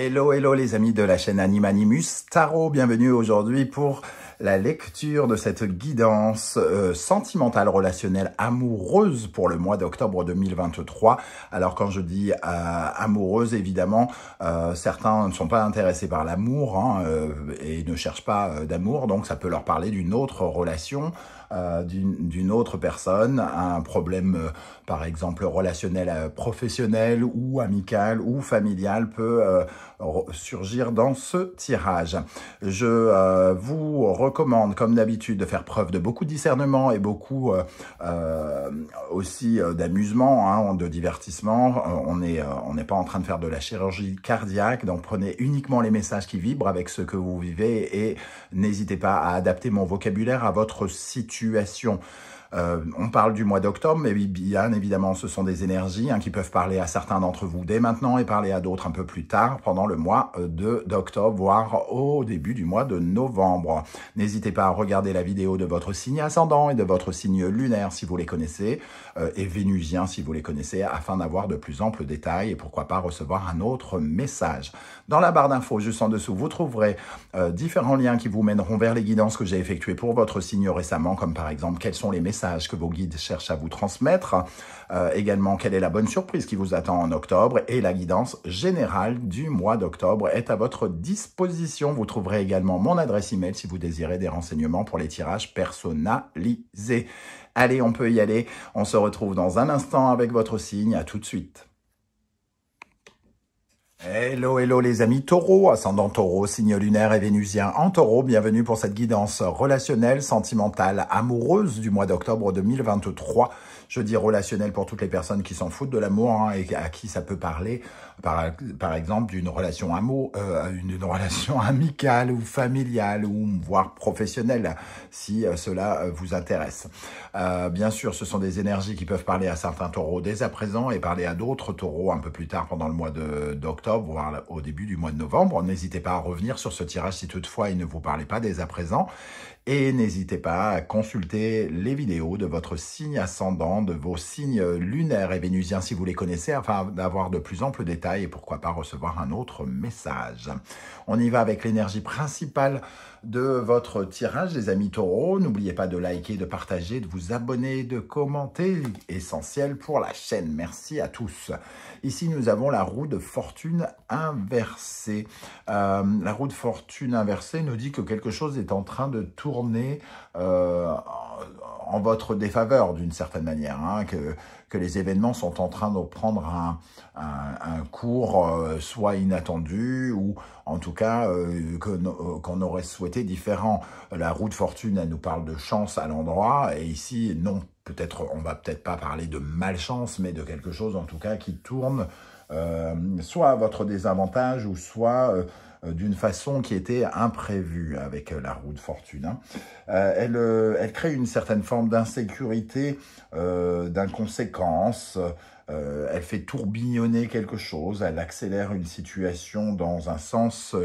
Hello, hello les amis de la chaîne Animanimus Tarot, bienvenue aujourd'hui pour la lecture de cette guidance sentimentale, relationnelle, amoureuse pour le mois d'octobre 2023. Alors quand je dis amoureuse, évidemment, certains ne sont pas intéressés par l'amour et ne cherchent pas d'amour, donc ça peut leur parler d'une autre relation, d'une autre personne, un problème par exemple relationnel, professionnel ou amical ou familial peut surgir dans ce tirage. Je vous recommande comme d'habitude de faire preuve de beaucoup de discernement et beaucoup aussi d'amusement, de divertissement. On n'est pas en train de faire de la chirurgie cardiaque, donc prenez uniquement les messages qui vibrent avec ce que vous vivez et n'hésitez pas à adapter mon vocabulaire à votre situation. On parle du mois d'octobre, mais bien évidemment, ce sont des énergies qui peuvent parler à certains d'entre vous dès maintenant et parler à d'autres un peu plus tard, pendant le mois d'octobre, voire au début du mois de novembre. N'hésitez pas à regarder la vidéo de votre signe ascendant et de votre signe lunaire si vous les connaissez, et vénusien si vous les connaissez, afin d'avoir de plus amples détails et pourquoi pas recevoir un autre message. Dans la barre d'infos, juste en dessous, vous trouverez différents liens qui vous mèneront vers les guidances que j'ai effectuées pour votre signe récemment, comme par exemple quels sont les messages que vos guides cherchent à vous transmettre, également quelle est la bonne surprise qui vous attend en octobre, et la guidance générale du mois d'octobre est à votre disposition. Vous trouverez également mon adresse email si vous désirez des renseignements pour les tirages personnalisés. Allez, on peut y aller, on se retrouve dans un instant avec votre signe, à tout de suite. Hello, hello les amis Taureau, ascendant Taureau, signe lunaire et vénusien en Taureau. Bienvenue pour cette guidance relationnelle, sentimentale, amoureuse du mois d'octobre 2023. Je dis relationnelle pour toutes les personnes qui s'en foutent de l'amour et à qui ça peut parler, par exemple, d'une relation d'une relation amicale ou familiale ou voire professionnelle, si cela vous intéresse. Bien sûr, ce sont des énergies qui peuvent parler à certains taureaux dès à présent et parler à d'autres taureaux un peu plus tard pendant le mois d'octobre, voire au début du mois de novembre. N'hésitez pas à revenir sur ce tirage si toutefois il ne vous parlait pas dès à présent. Et n'hésitez pas à consulter les vidéos de votre signe ascendant, de vos signes lunaires et vénusiens si vous les connaissez, afin d'avoir de plus amples détails et pourquoi pas recevoir un autre message. On y va avec l'énergie principale de votre tirage, les amis taureaux. N'oubliez pas de liker, de partager, de vous abonner, de commenter, essentiel pour la chaîne. Merci à tous. Ici, nous avons la roue de fortune inversée. La roue de fortune inversée nous dit que quelque chose est en train de tourner en votre défaveur d'une certaine manière, que les événements sont en train de prendre un cours soit inattendu ou en tout cas qu'on aurait souhaité différent. La roue de fortune, elle nous parle de chance à l'endroit et ici, non, peut-être, on va peut-être pas parler de malchance, mais de quelque chose en tout cas qui tourne soit à votre désavantage ou soit d'une façon qui était imprévue avec la roue de fortune. Elle crée une certaine forme d'insécurité, d'inconséquence, elle fait tourbillonner quelque chose, elle accélère une situation dans un sens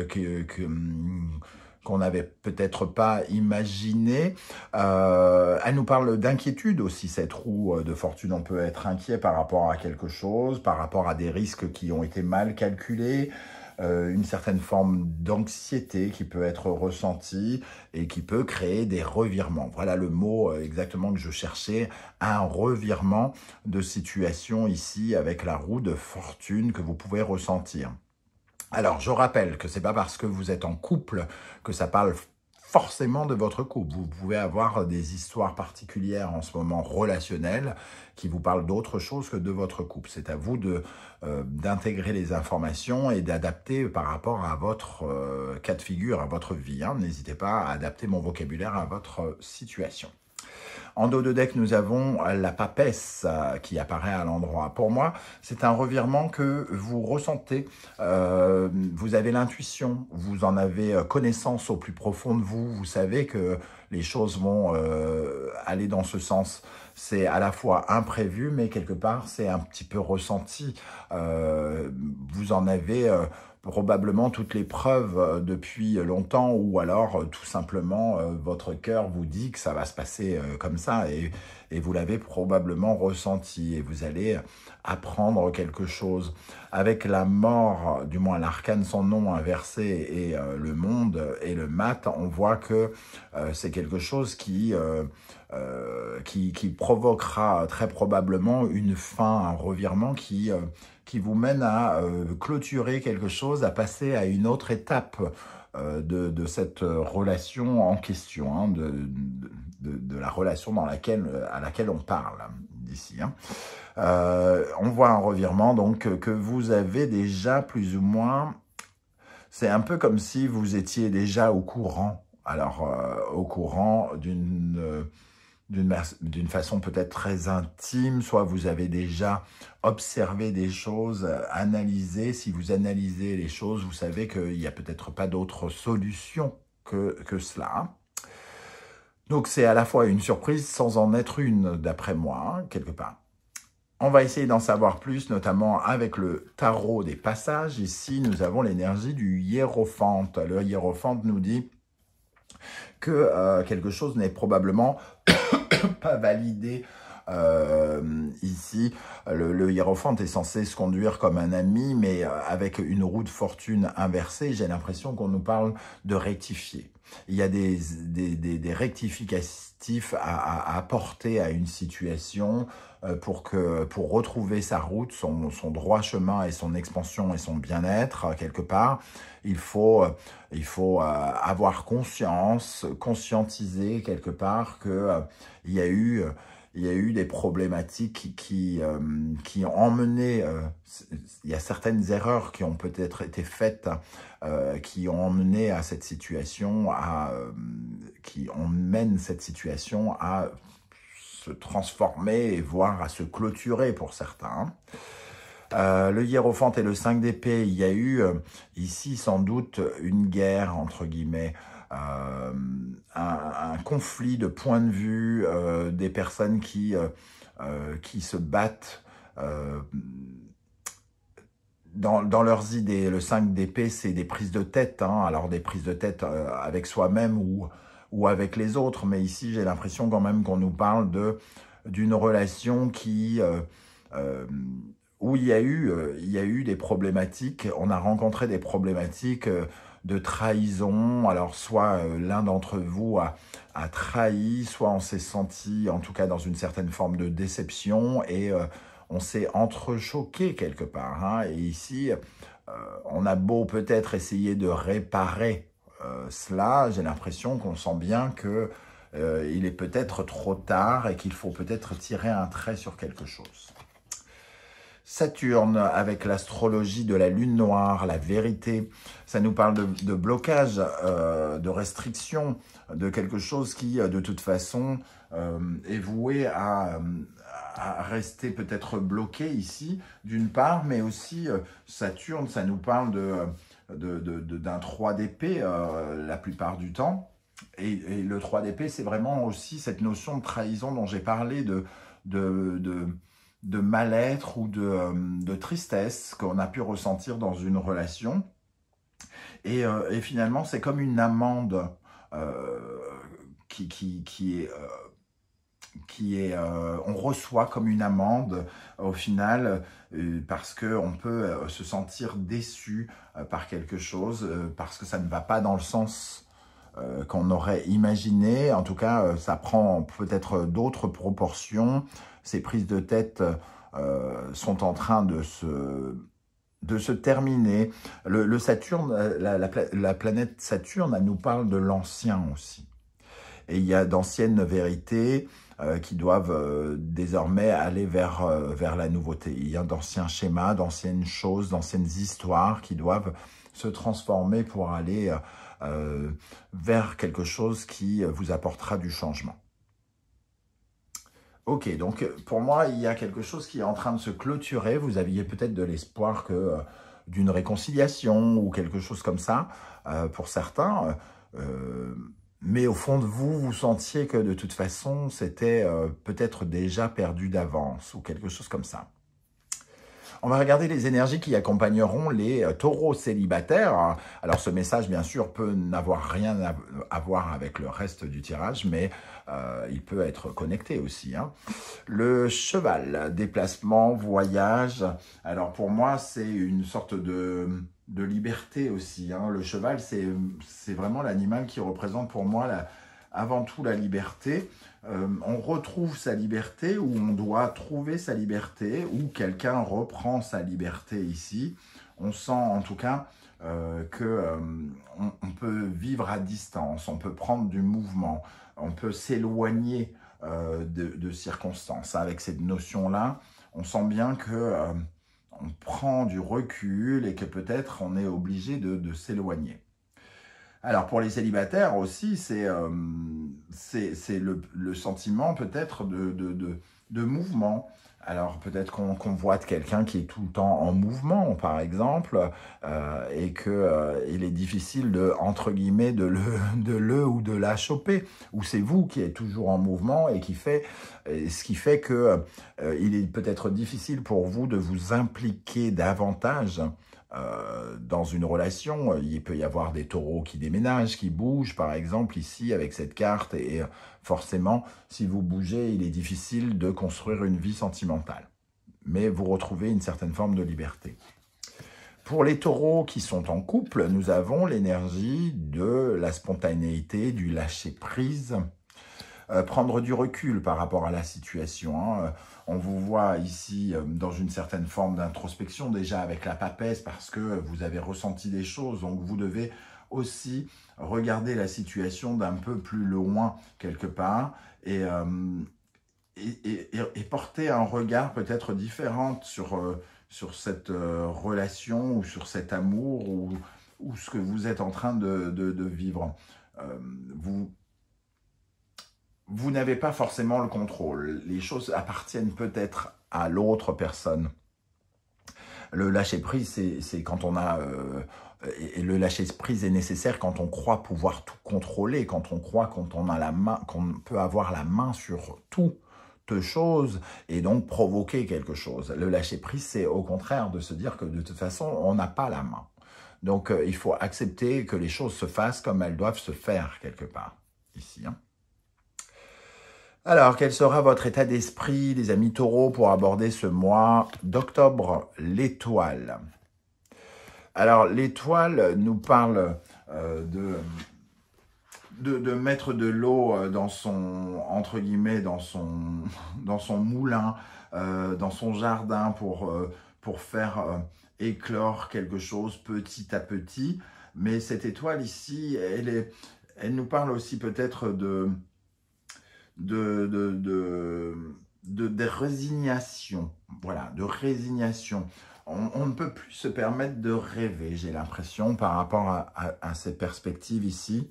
qu'on n'avait peut-être pas imaginé. Elle nous parle d'inquiétude aussi, cette roue de fortune. On peut être inquiet par rapport à quelque chose, par rapport à des risques qui ont été mal calculés, une certaine forme d'anxiété qui peut être ressentie et qui peut créer des revirements. Voilà le mot exactement que je cherchais, un revirement de situation ici avec la roue de fortune que vous pouvez ressentir. Alors, je rappelle que c'est pas parce que vous êtes en couple que ça parle forcément de votre couple. Vous pouvez avoir des histoires particulières en ce moment relationnelles qui vous parlent d'autre chose que de votre couple. C'est à vous d'intégrer les informations et d'adapter par rapport à votre cas de figure, à votre vie. N'hésitez pas à adapter mon vocabulaire à votre situation. En dos de deck, nous avons la papesse qui apparaît à l'endroit. Pour moi, c'est un revirement que vous ressentez. Vous avez l'intuition, vous en avez connaissance au plus profond de vous. Vous savez que les choses vont aller dans ce sens. C'est à la fois imprévu, mais quelque part, c'est un petit peu ressenti. Vous en avez probablement toutes les preuves depuis longtemps, ou alors tout simplement votre cœur vous dit que ça va se passer comme ça, et vous l'avez probablement ressenti, et vous allez apprendre quelque chose. Avec la mort, du moins l'arcane sans nom inversé, et le monde et le mat, on voit que c'est quelque chose qui provoquera très probablement une fin, un revirement qui vous mène à clôturer quelque chose, à passer à une autre étape de cette relation en question, hein, de la relation à laquelle on parle d'ici. Hein. On voit un revirement donc que vous avez déjà plus ou moins, c'est un peu comme si vous étiez déjà au courant, alors au courant d'une façon peut-être très intime, soit vous avez déjà observé des choses, analysé. Si vous analysez les choses, vous savez qu'il n'y a peut-être pas d'autre solution que cela. Donc c'est à la fois une surprise sans en être une, d'après moi, hein, quelque part. On va essayer d'en savoir plus, notamment avec le tarot des passages. Ici, nous avons l'énergie du hiérophante. Le hiérophante nous dit que quelque chose n'est probablement pas validé. Ici, le hiérophante est censé se conduire comme un ami, mais avec une roue de fortune inversée, j'ai l'impression qu'on nous parle de rectifier. Il y a des rectificatifs à apporter à une situation pour retrouver sa route, son droit chemin et son expansion et son bien-être, quelque part. Il faut avoir conscientiser quelque part que il y a eu des problématiques qui ont emmené, il y a certaines erreurs qui ont peut-être été faites, qui ont emmené à cette situation, qui emmènent cette situation à se transformer et voire à se clôturer pour certains. Le hiérophante et le 5 d'épée, il y a eu ici sans doute une guerre, entre guillemets, un conflit de points de vue, des personnes qui se battent dans leurs idées. Le 5 d'épée, c'est des prises de tête, hein, alors des prises de tête avec soi-même ou avec les autres, mais ici j'ai l'impression quand même qu'on nous parle d'une relation où il y a eu des problématiques, on a rencontré des problématiques de trahison. Alors soit l'un d'entre vous a trahi, soit on s'est senti en tout cas dans une certaine forme de déception et on s'est entrechoqué quelque part. Hein. Et ici, on a beau peut-être essayer de réparer cela, j'ai l'impression qu'on sent bien que il est peut-être trop tard et qu'il faut peut-être tirer un trait sur quelque chose. Saturne, avec l'astrologie de la lune noire, la vérité, ça nous parle de blocage, de restriction, de quelque chose qui, de toute façon, est voué à rester peut-être bloqué ici, d'une part, mais aussi Saturne, ça nous parle d'un 3 d'épée la plupart du temps. Et le 3 d'épée, c'est vraiment aussi cette notion de trahison dont j'ai parlé, de mal-être ou de tristesse qu'on a pu ressentir dans une relation. Et finalement, c'est comme une amende on reçoit comme une amende au final parce qu'on peut se sentir déçu par quelque chose, parce que ça ne va pas dans le sens qu'on aurait imaginé. En tout cas, ça prend peut-être d'autres proportions. Ces prises de tête sont en train de se terminer. Le Saturne, la planète Saturne, elle nous parle de l'ancien aussi. Et il y a d'anciennes vérités qui doivent désormais aller vers la nouveauté. Il y a d'anciens schémas, d'anciennes choses, d'anciennes histoires qui doivent se transformer pour aller vers quelque chose qui vous apportera du changement. Ok, donc pour moi, il y a quelque chose qui est en train de se clôturer. Vous aviez peut-être de l'espoir d'une réconciliation ou quelque chose comme ça pour certains. Mais au fond de vous, vous sentiez que de toute façon, c'était peut-être déjà perdu d'avance ou quelque chose comme ça. On va regarder les énergies qui accompagneront les taureaux célibataires. Alors ce message, bien sûr, peut n'avoir rien à voir avec le reste du tirage, mais il peut être connecté aussi. Hein. Le cheval, déplacement, voyage. Alors pour moi, c'est une sorte de liberté aussi. Hein. Le cheval, c'est vraiment l'animal qui représente pour moi avant tout la liberté. On retrouve sa liberté ou on doit trouver sa liberté ou quelqu'un reprend sa liberté ici. On sent en tout cas qu'on peut vivre à distance, on peut prendre du mouvement, on peut s'éloigner de circonstances. Avec cette notion-là, on sent bien que on prend du recul et que peut-être on est obligé de s'éloigner. Alors pour les célibataires aussi, c'est le sentiment peut-être de mouvement. Alors peut-être qu'on voit quelqu'un qui est tout le temps en mouvement, par exemple, et qu'il est difficile entre guillemets, de le ou de la choper. Ou c'est vous qui êtes toujours en mouvement et ce qui fait que il est peut-être difficile pour vous de vous impliquer davantage dans une relation. Il peut y avoir des taureaux qui déménagent, qui bougent, par exemple, ici, avec cette carte. Et forcément, si vous bougez, il est difficile de construire une vie sentimentale. Mais vous retrouvez une certaine forme de liberté. Pour les taureaux qui sont en couple, nous avons l'énergie de la spontanéité, du lâcher-prise, prendre du recul par rapport à la situation. Hein. On vous voit ici dans une certaine forme d'introspection, déjà avec la papesse, parce que vous avez ressenti des choses. Donc vous devez aussi regarder la situation d'un peu plus loin, quelque part, et porter un regard peut-être différent sur cette relation, ou sur cet amour, ou ce que vous êtes en train de vivre. Vous n'avez pas forcément le contrôle. Les choses appartiennent peut-être à l'autre personne. Le lâcher-prise, c'est quand on a... et le lâcher-prise est nécessaire quand on croit pouvoir tout contrôler, quand on croit qu'on a la main, qu'on peut avoir la main sur toute chose et donc provoquer quelque chose. Le lâcher-prise, c'est au contraire de se dire que de toute façon, on n'a pas la main. Donc, il faut accepter que les choses se fassent comme elles doivent se faire quelque part, ici, hein. Alors, quel sera votre état d'esprit, les amis taureaux, pour aborder ce mois d'octobre, l'étoile? Alors, l'étoile nous parle de mettre de l'eau dans son, entre guillemets, dans son moulin, dans son jardin pour faire éclore quelque chose petit à petit. Mais cette étoile ici, elle nous parle aussi peut-être de résignation. Voilà, de résignation. On ne peut plus se permettre de rêver, j'ai l'impression, par rapport à ces perspectives ici.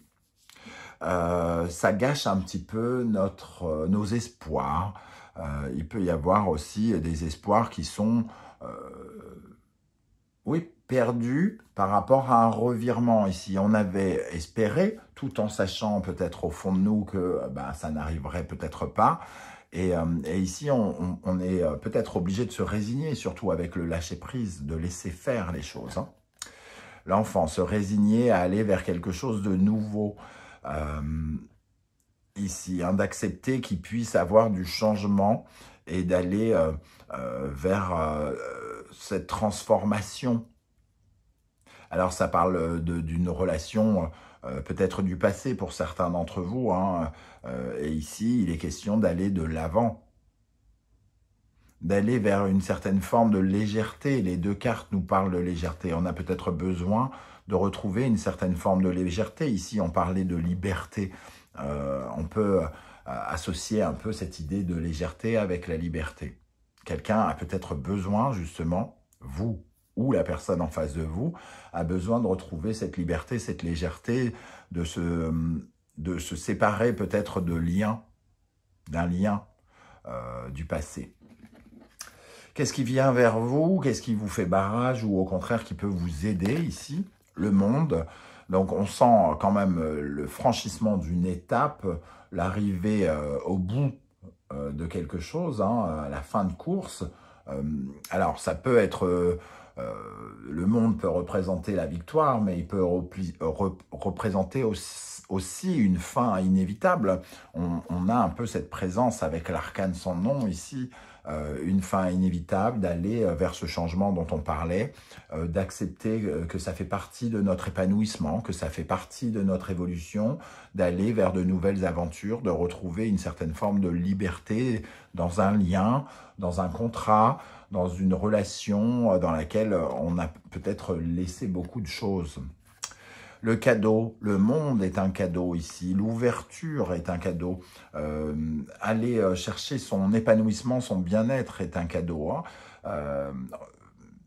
Ça gâche un petit peu nos espoirs. Il peut y avoir aussi des espoirs qui sont oui, perdus par rapport à un revirement. Ici, on avait espéré, tout en sachant peut-être au fond de nous que ça n'arriverait peut-être pas. Et ici, on est peut-être obligé de se résigner, surtout avec le lâcher-prise, de laisser faire les choses. Hein. L'enfant, se résigner à aller vers quelque chose de nouveau. Ici, hein, d'accepter qu'il puisse avoir du changement et d'aller vers cette transformation. Alors, ça parle d'une relation peut-être du passé pour certains d'entre vous. Hein, et ici, il est question d'aller de l'avant, d'aller vers une certaine forme de légèreté. Les deux cartes nous parlent de légèreté. On a peut-être besoin de retrouver une certaine forme de légèreté. Ici, on parlait de liberté. On peut associer un peu cette idée de légèreté avec la liberté. Quelqu'un a peut-être besoin, justement, vous ou la personne en face de vous, a besoin de retrouver cette liberté, cette légèreté, de se séparer peut-être d'un lien du passé. Qu'est-ce qui vient vers vous? Qu'est-ce qui vous fait barrage ou au contraire qui peut vous aider ici? Le monde. Donc on sent quand même le franchissement d'une étape, l'arrivée au bout de quelque chose, hein, à la fin de course. Alors, ça peut être... le monde peut représenter la victoire, mais il peut représenter aussi une fin inévitable. On a un peu cette présence avec l'arcane sans nom ici, une fin inévitable d'aller vers ce changement dont on parlait, d'accepter que ça fait partie de notre épanouissement, que ça fait partie de notre évolution, d'aller vers de nouvelles aventures, de retrouver une certaine forme de liberté dans un lien, dans un contrat, dans une relation dans laquelle on a peut-être laissé beaucoup de choses. Le cadeau, le monde est un cadeau ici, l'ouverture est un cadeau, aller chercher son épanouissement, son bien-être est un cadeau. Hein.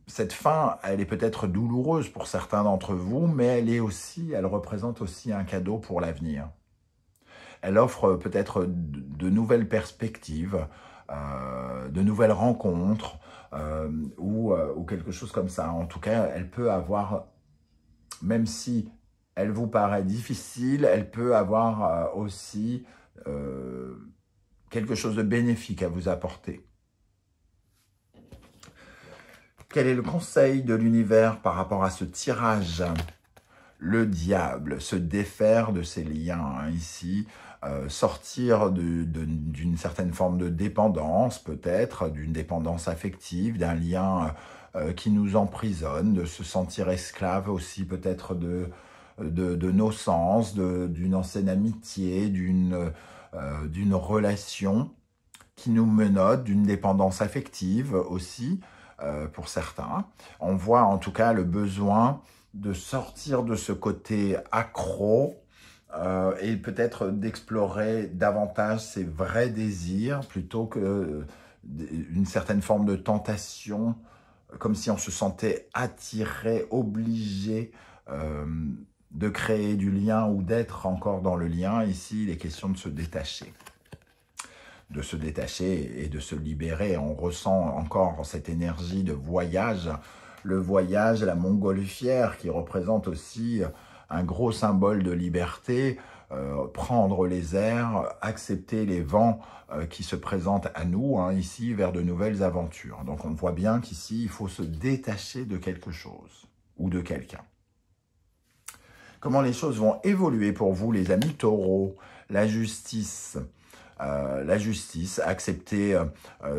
Cette fin, elle est peut-être douloureuse pour certains d'entre vous, mais elle représente aussi un cadeau pour l'avenir. Elle offre peut-être de nouvelles perspectives, de nouvelles rencontres, ou quelque chose comme ça. En tout cas, elle peut avoir, même si elle vous paraît difficile, elle peut avoir aussi quelque chose de bénéfique à vous apporter. Quel est le conseil de l'univers par rapport à ce tirage? Le diable, se défaire de ses liens, hein, ici, sortir d'une certaine forme de dépendance, peut-être, d'une dépendance affective, d'un lien qui nous emprisonne, de se sentir esclave aussi, peut-être de nos sens, d'une ancienne amitié, d'une relation qui nous menotte, d'une dépendance affective aussi, pour certains. On voit en tout cas le besoin de sortir de ce côté accro et peut-être d'explorer davantage ses vrais désirs plutôt que une certaine forme de tentation, comme si on se sentait attiré, obligé de créer du lien ou d'être encore dans le lien. Ici, il est question de se détacher. De se détacher et de se libérer. On ressent encore cette énergie de voyage, le voyage, la montgolfière qui représente aussi un gros symbole de liberté, prendre les airs, accepter les vents qui se présentent à nous, hein, ici, vers de nouvelles aventures. Donc on voit bien qu'ici, il faut se détacher de quelque chose ou de quelqu'un. Comment les choses vont évoluer pour vous, les amis taureaux? La justice, accepter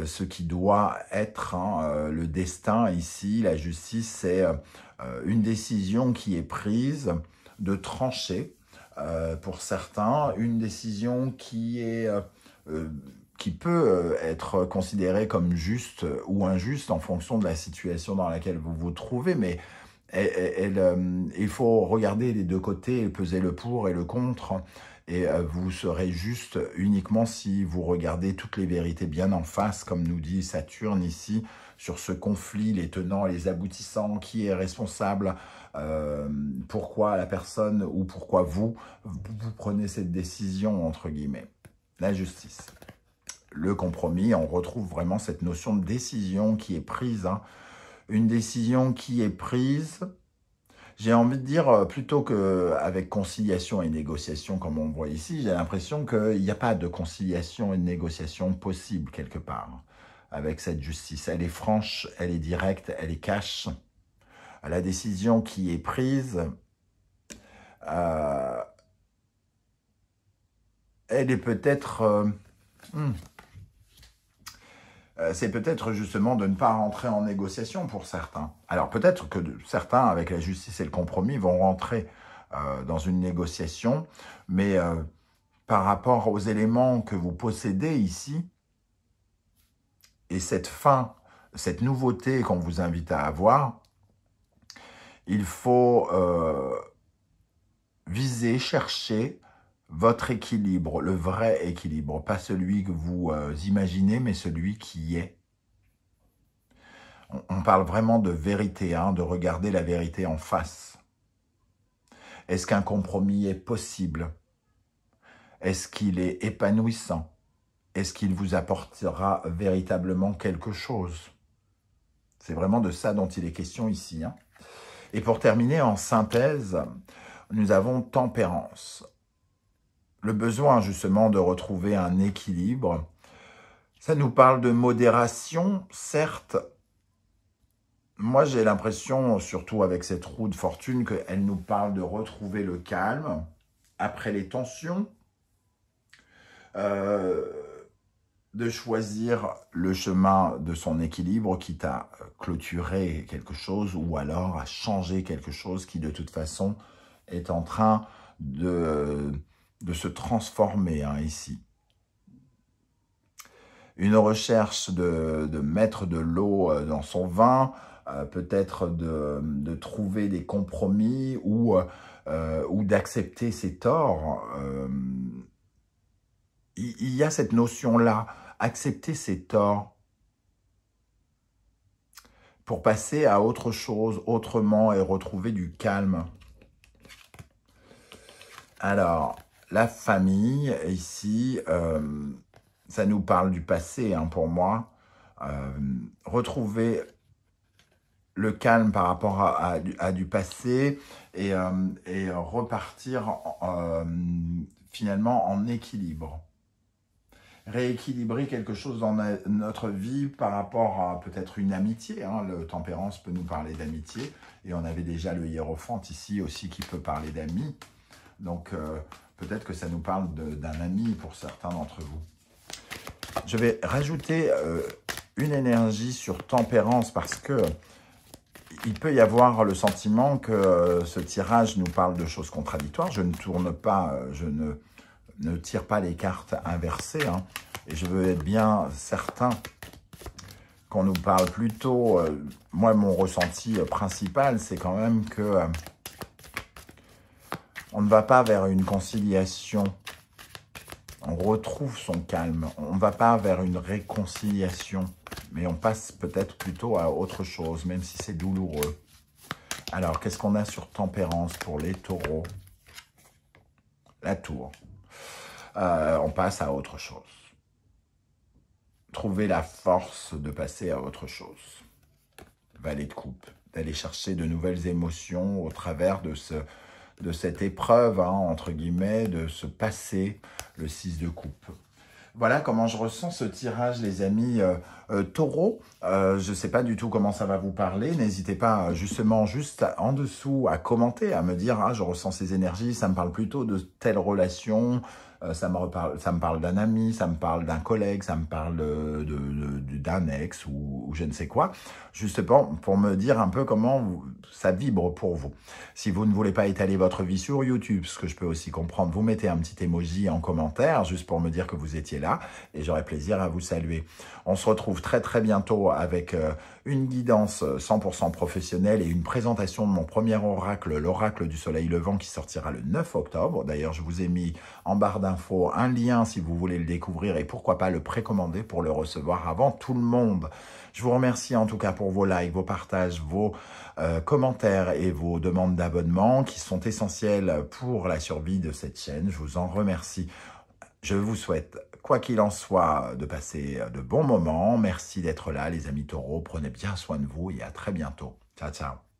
ce qui doit être, hein, le destin ici. La justice, c'est une décision qui est prise de trancher pour certains, une décision qui peut être considérée comme juste ou injuste en fonction de la situation dans laquelle vous vous trouvez, mais il faut regarder les deux côtés et peser le pour et le contre. Et vous serez juste uniquement si vous regardez toutes les vérités bien en face, comme nous dit Saturne ici, sur ce conflit, les tenants et les aboutissants, qui est responsable, pourquoi la personne ou pourquoi vous prenez cette décision, entre guillemets. La justice. Le compromis, on retrouve vraiment cette notion de décision qui est prise, hein. Une décision qui est prise, j'ai envie de dire, plutôt qu'avec conciliation et négociation, comme on voit ici, j'ai l'impression qu'il n'y a pas de conciliation et de négociation possible quelque part avec cette justice. Elle est franche, elle est directe, elle est cash. La décision qui est prise, elle est peut-être... c'est peut-être justement de ne pas rentrer en négociation pour certains. Alors peut-être que certains, avec la justice et le compromis, vont rentrer dans une négociation, mais par rapport aux éléments que vous possédez ici, et cette fin, cette nouveauté qu'on vous invite à avoir, il faut viser, chercher votre équilibre, le vrai équilibre, pas celui que vous imaginez, mais celui qui est. On parle vraiment de vérité, hein, de regarder la vérité en face. Est-ce qu'un compromis est possible? Est-ce qu'il est épanouissant? Est-ce qu'il vous apportera véritablement quelque chose? C'est vraiment de ça dont il est question ici, hein. Et pour terminer, en synthèse, nous avons tempérance. Le besoin justement de retrouver un équilibre Ça nous parle de modération, certes. Moi, j'ai l'impression, surtout avec cette roue de fortune, qu'elle nous parle de retrouver le calme après les tensions, de choisir le chemin de son équilibre, quitte à clôturer quelque chose ou alors à changer quelque chose qui, de toute façon, est en train de se transformer ici. Une recherche de mettre de l'eau dans son vin, peut-être de trouver des compromis ou d'accepter ses torts. Il y a cette notion-là, accepter ses torts pour passer à autre chose, autrement, et retrouver du calme. Alors, la famille, ici, ça nous parle du passé, pour moi. Retrouver le calme par rapport à du passé et repartir finalement en équilibre. Rééquilibrer quelque chose dans notre vie par rapport à peut-être une amitié. Le tempérance peut nous parler d'amitié. Et on avait déjà le hiérophante ici aussi qui peut parler d'amis. Donc peut-être que ça nous parle d'un ami pour certains d'entre vous. Je vais rajouter une énergie sur tempérance parce que il peut y avoir le sentiment que ce tirage nous parle de choses contradictoires. Je ne tourne pas, je ne tire pas les cartes inversées. Et je veux être bien certain qu'on nous parle plutôt... moi, mon ressenti principal, c'est quand même que on ne va pas vers une conciliation. On retrouve son calme. On ne va pas vers une réconciliation. Mais on passe peut-être plutôt à autre chose, même si c'est douloureux. Alors, qu'est-ce qu'on a sur tempérance pour les taureaux? La tour. On passe à autre chose. Trouver la force de passer à autre chose. Valet de coupe. D'aller chercher de nouvelles émotions au travers de cette épreuve, entre guillemets, de se passer le 6 de coupe. Voilà comment je ressens ce tirage, les amis taureaux. Je ne sais pas du tout comment ça va vous parler. N'hésitez pas justement juste en dessous à commenter, à me dire « Ah, je ressens ces énergies, ça me parle plutôt de telle relation, ça me parle d'un ami, ça me parle d'un collègue, ça me parle d'un ex ou je ne sais quoi. » Justement pour me dire un peu comment ça vibre pour vous. Si vous ne voulez pas étaler votre vie sur YouTube, ce que je peux aussi comprendre, vous mettez un petit emoji en commentaire, juste pour me dire que vous étiez là, et j'aurai plaisir à vous saluer. On se retrouve très très bientôt avec une guidance 100% professionnelle et une présentation de mon premier oracle, l'oracle du soleil levant, qui sortira le 9 octobre. D'ailleurs, je vous ai mis en barre d'infos un lien si vous voulez le découvrir et pourquoi pas le précommander pour le recevoir avant tout le monde. Je vous remercie en tout cas pour vos likes, vos partages, vos commentaires et vos demandes d'abonnement qui sont essentielles pour la survie de cette chaîne. Je vous en remercie. Je vous souhaite, quoi qu'il en soit, de passer de bons moments. Merci d'être là, les amis taureaux. Prenez bien soin de vous et à très bientôt. Ciao, ciao.